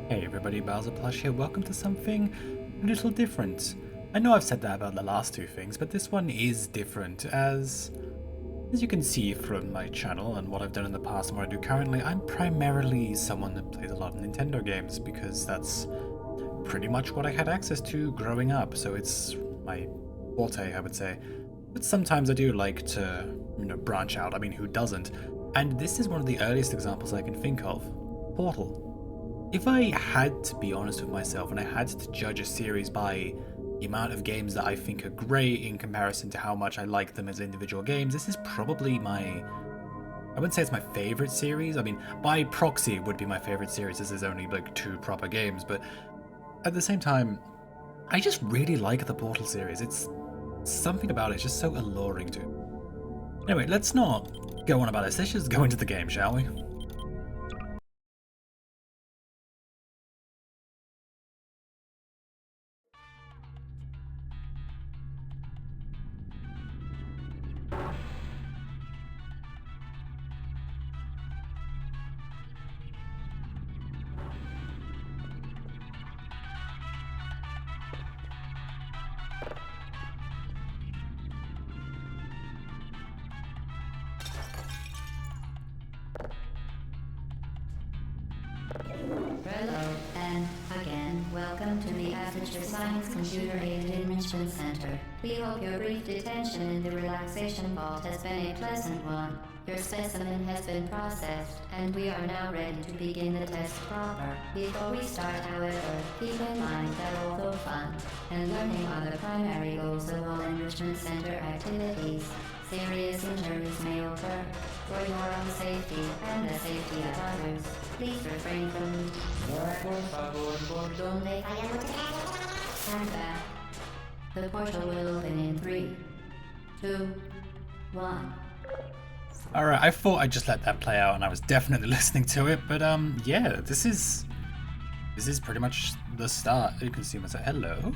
Hey everybody, bowserPlush here. Welcome to something a little different. I know I've said that about the last two things, but this one is different as you can see from my channel and what I've done in the past and what I do currently. I'm primarily someone that plays a lot of Nintendo games because that's pretty much what I had access to growing up, so it's my forte, I would say. But sometimes I do like to, branch out. I mean, who doesn't? And this is one of the earliest examples I can think of. Portal. If I had to be honest with myself and I had to judge a series by the amount of games that I think are great in comparison to how much I like them as individual games, this is probably I wouldn't say it's my favorite series. I mean, by proxy it would be my favorite series as there's only like two proper games, but at the same time, I just really like the Portal series. It's something about it's just so alluring to. Anyway, let's not go on about this. Let's just go into the game, shall we? Hello, and again, welcome to the Aperture Science Computer Aided Enrichment Center. We hope your brief detention in the Relaxation Vault has been a pleasant one. Your specimen has been processed, and we are now ready to begin the test proper. Before we start, however, keep in mind that although fun and learning are the primary goals of all Enrichment Center activities, serious injuries may occur. For your own safety and the safety of others, please refrain from stand back. The portal will open in 3, 2, 1. Alright, I thought I'd just let that play out and I was definitely listening to it, but yeah, this is pretty much the start. You can see myself. Hello?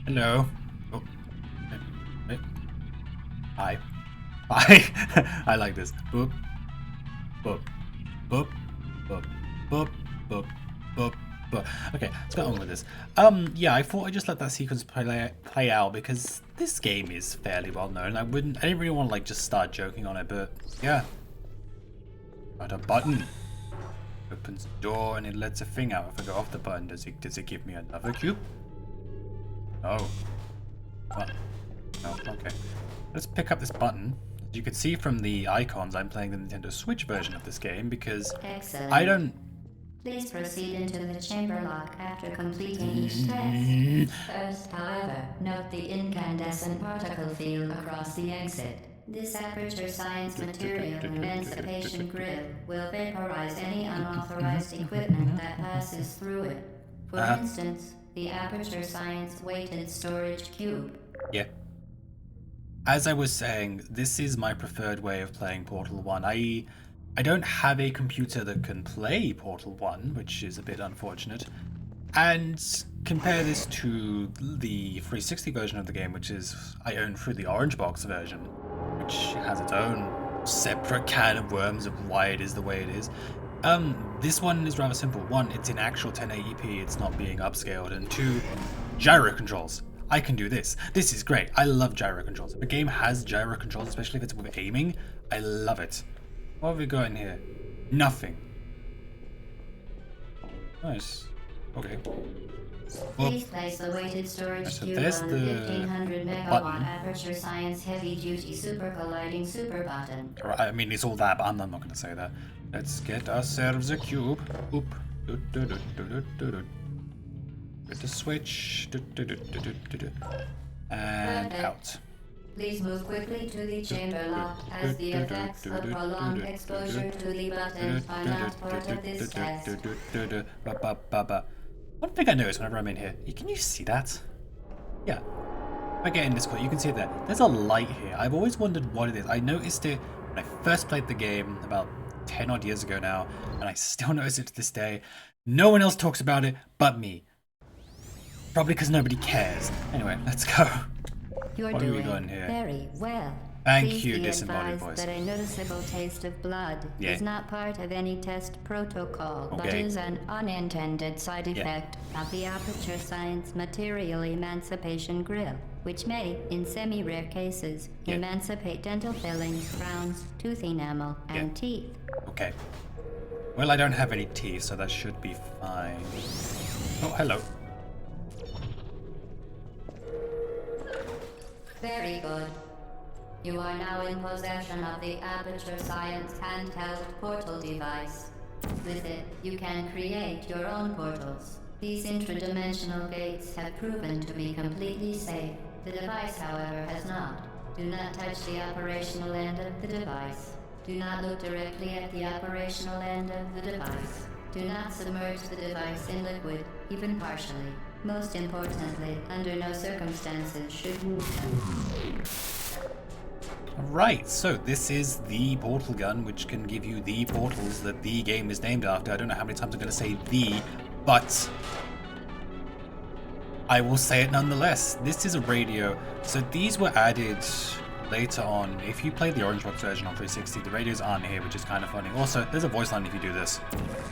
Hello? Oh. Wait. Hi. Hi. I like this. Boop. Boop. Boop. Boop. Boop. Boop. Boop. Boop. Okay, let's go on with this. Yeah, I thought I'd just let that sequence play out because this game is fairly well known. I didn't really want to like just start joking on it, but yeah. Got a button. Opens the door and it lets a thing out. If I go off the button, does it give me another cube? No. What? No, okay. Let's pick up this button. As you can see from the icons, I'm playing the Nintendo Switch version of this game because Excellent. I don't... Please proceed into the chamber lock after completing each test. First, however, note the incandescent particle field across the exit. This Aperture Science Material Emancipation Grill will vaporize any unauthorized equipment that passes through it. For instance, the Aperture Science Weighted Storage Cube. Yeah. As I was saying, this is my preferred way of playing Portal 1. I don't have a computer that can play Portal 1, which is a bit unfortunate. And compare this to the 360 version of the game, which is I own through the Orange Box version, which has its own separate can of worms of why it is the way it is. This one is rather simple. One, it's in actual 1080p, it's not being upscaled, and two, gyro controls. I can do this. This is great. I love gyro controls. If a game has gyro controls, especially if it's with aiming, I love it. What have we got in here? Nothing. Nice. Okay. Please place the weighted storage cube on the 1500 megawatt Aperture Science Heavy Duty Super Colliding Super Button. I mean, it's all that, but I'm not going to say that. Let's get ourselves a cube. Oop. Get the switch. And out. Please move quickly to the chamber lock, as the effects of prolonged exposure to the button are not part of this test. One thing I notice whenever I'm in here, can you see that? Yeah. If I get in this corner, you can see it there. There's a light here. I've always wondered what it is. I noticed it when I first played the game about 10 odd years ago now, and I still notice it to this day. No one else talks about it but me. Probably because nobody cares. Anyway, let's go. You're What have we doing got in here? very well. Thank Please you, be disembodied advised voice. that a noticeable taste of blood is not part of any test protocol, but Okay. is an unintended side effect of the Aperture Science Material Emancipation Grill, which may, in semi-rare cases, emancipate dental fillings, crowns, tooth enamel, and teeth. Okay. Well, I don't have any teeth, so that should be fine. Oh, hello. Very good. You are now in possession of the Aperture Science handheld portal device. With it, you can create your own portals. These intradimensional gates have proven to be completely safe. The device, however, has not. Do not touch the operational end of the device. Do not look directly at the operational end of the device. Do not submerge the device in liquid, even partially. Most importantly, under no circumstances should you... Right, so this is the portal gun, which can give you the portals that the game is named after. I don't know how many times I'm going to say the, but I will say it nonetheless. This is a radio. So these were added later on. If you play the Orange Box version on 360, the radios aren't here, which is kind of funny. Also, there's a voice line if you do this.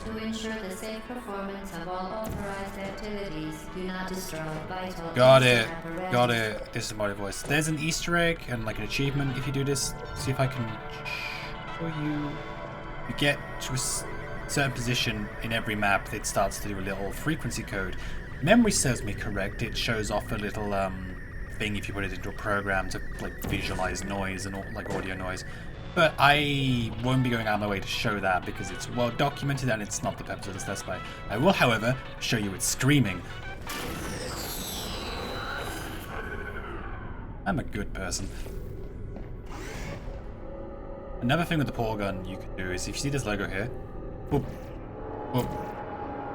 To ensure the safe performance of all authorized activities, do not destroy vital... Got it. Got it. This is my voice. There's an Easter egg and like an achievement if you do this. See if I can show you. You get to a certain position in every map, it starts to do a little frequency code. Memory serves me correct. It shows off a little thing if you put it into a program to like visualize noise and all, like audio noise. But I won't be going out of my way to show that because it's well documented and it's not the purpose of this Let's Play. I will, however, show you it screaming. I'm a good person. Another thing with the portal gun you can do is if you see this logo here, boop, boop,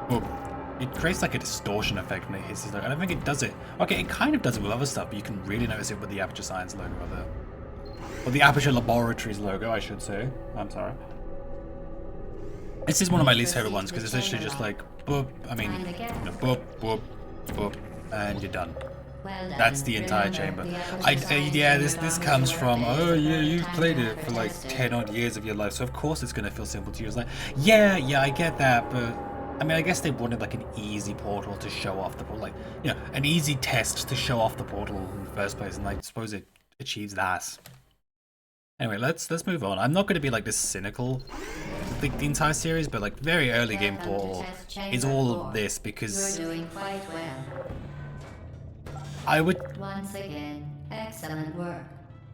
boop. It creates like a distortion effect when it hits this logo. I don't think it does it. Okay, it kind of does it with other stuff, but you can really notice it with the Aperture Science logo over there. Or the Aperture Laboratories logo, I should say. I'm sorry. This is one of my least favorite ones because it's literally just like boop. I mean, boop, boop, boop, and you're done. That's the entire chamber. Yeah, this comes from, oh yeah, you've played it for like 10 odd years of your life, so of course it's gonna feel simple to you. It's like, yeah, I get that, but I mean, I guess they wanted like an easy portal to show off the portal, like, you know, an easy test to show off the portal in the first place, and I suppose it achieves that. Anyway, let's move on. I'm not going to be like this cynical with the entire series, but like very early game Portal is all of this because You're doing quite well. I would... Once again, excellent work.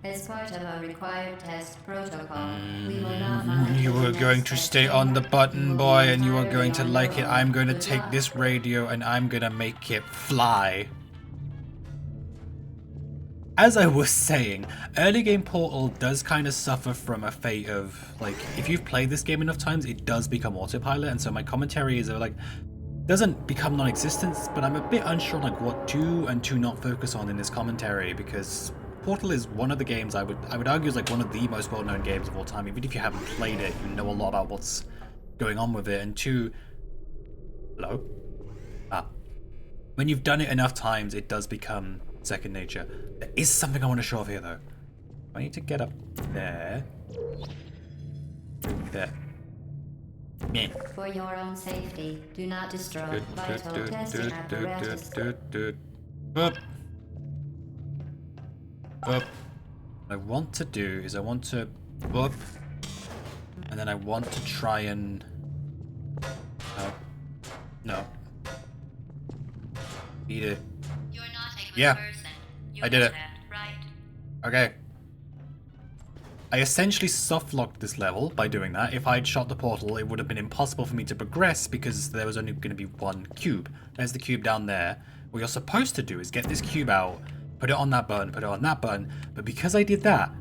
As part of our required test protocol, we will not monitor You the were next going to stay section. on the button, You will boy, be and you are entirely going to on like your it. own. I'm going to Good take luck. this radio and I'm going to make it fly. As I was saying, early game Portal does kind of suffer from a fate of, like, if you've played this game enough times, it does become autopilot, and so my commentary is, like, doesn't become non-existent, but I'm a bit unsure, like, what to and to not focus on in this commentary, because Portal is one of the games I would argue is, like, one of the most well-known games of all time. Even if you haven't played it, you know a lot about what's going on with it, and two... Hello? When you've done it enough times, it does become second nature. There is something I want to show off here, though. I need to get up there. There. Meh. For your own safety, do not destroy Good, vital good, testing good, apparatus. good. Up. Up. What I want to do is I want to up, and then I want to try and... No. Eat it. You're not a good Yeah. person. You I did know it. that, right? Okay. I essentially soft-locked this level by doing that. If I'd shot the portal, it would have been impossible for me to progress because there was only going to be one cube. There's the cube down there. What you're supposed to do is get this cube out, put it on that button, put it on that button, but because I did that,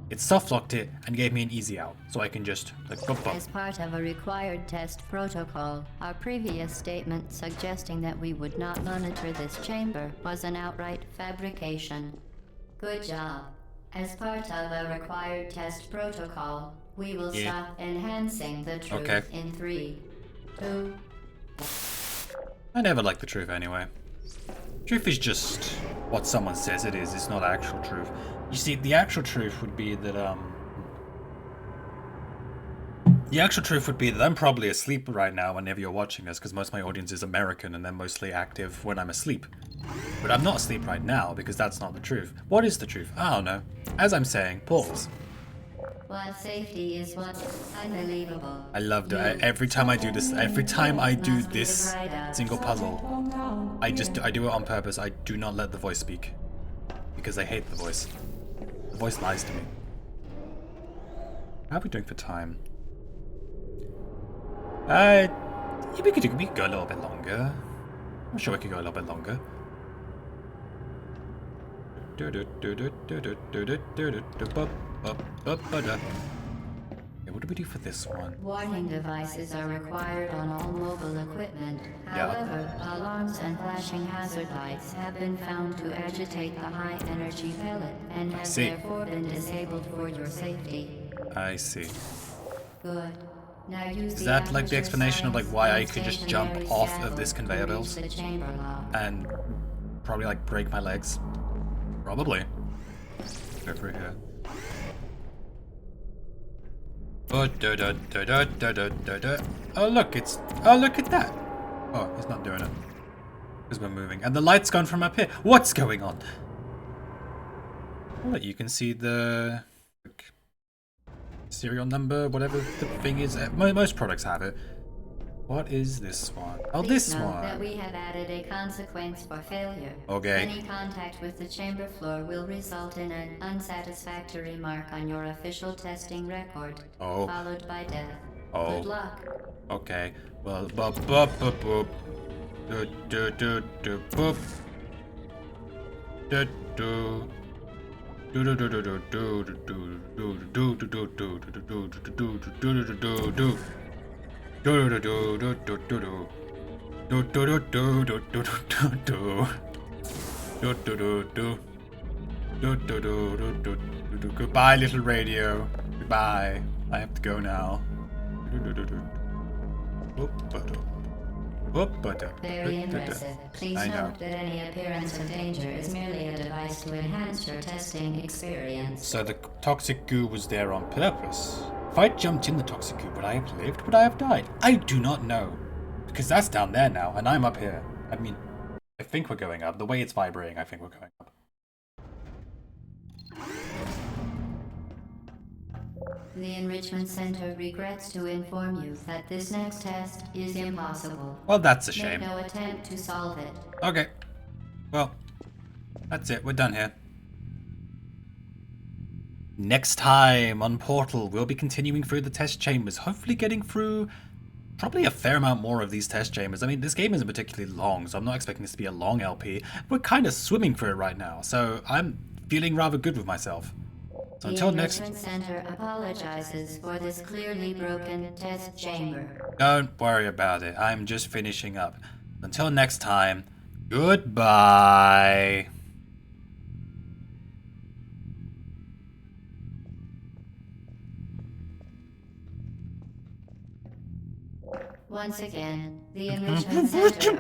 it soft-locked it and gave me an easy out. So I can just, like, bump, bump. As part of a required test protocol, our previous statement suggesting that we would not monitor this chamber was an outright fabrication. Good job. As part of a required test protocol, we will stop enhancing the truth in 3, 2... I never liked the truth anyway. Truth is just what someone says it is, it's not actual truth. You see, the actual truth would be that I'm probably asleep right now whenever you're watching this, because most of my audience is American and they're mostly active when I'm asleep. But I'm not asleep right now, because that's not the truth. What is the truth? I don't know. As I'm saying, portals. While safety is what's unbelievable. I loved it. Every time I do this single puzzle, I do it on purpose. I do not let the voice speak. Because I hate the voice. The voice lies to me. How are we doing for time? We could go a little bit longer. I'm sure we could go a little bit longer. Okay, what do we do for this one? Warning devices are required on all mobile equipment. However, alarms and flashing hazard lights have been found to agitate the high-energy pellet and have therefore been disabled for your safety. I see. Good. Now use Is that like the explanation of like why I could just jump off of this conveyor belt and probably like break my legs? Probably. Go through here. Oh look, look at that. Oh, he's not doing it. Because we're moving. And the light's gone from up here. What's going on? Well, you can see the serial number, whatever the thing is. Most products have it. What is this one? Oh, this one. That we have added a consequence for failure. Okay. Any contact with the chamber floor will result in an unsatisfactory mark on your official testing record, followed by death. Good luck. Okay. Well, boop. Goodbye, little radio. Goodbye. I have to go now. Very impressive. Please note that any appearance of danger is merely a device to enhance your testing experience. So the toxic goo was there on purpose. If I jumped in the toxic goo, would I have lived? Would I have died? I do not know. Because that's down there now, and I'm up here. I mean, I think we're going up. The way it's vibrating, I think we're going up. The Enrichment Center regrets to inform you that this next test is impossible. Well, that's a shame. Make no attempt to solve it. Okay. Well, that's it. We're done here. Next time on Portal, we'll be continuing through the test chambers, hopefully getting through probably a fair amount more of these test chambers. I mean, this game isn't particularly long, so I'm not expecting this to be a long LP. We're kind of swimming through it right now, so I'm feeling rather good with myself. So until next... The Enrichment Center apologizes for this clearly broken test chamber. Don't worry about it. I'm just finishing up. Until next time, goodbye. Once again, the Enrichment Center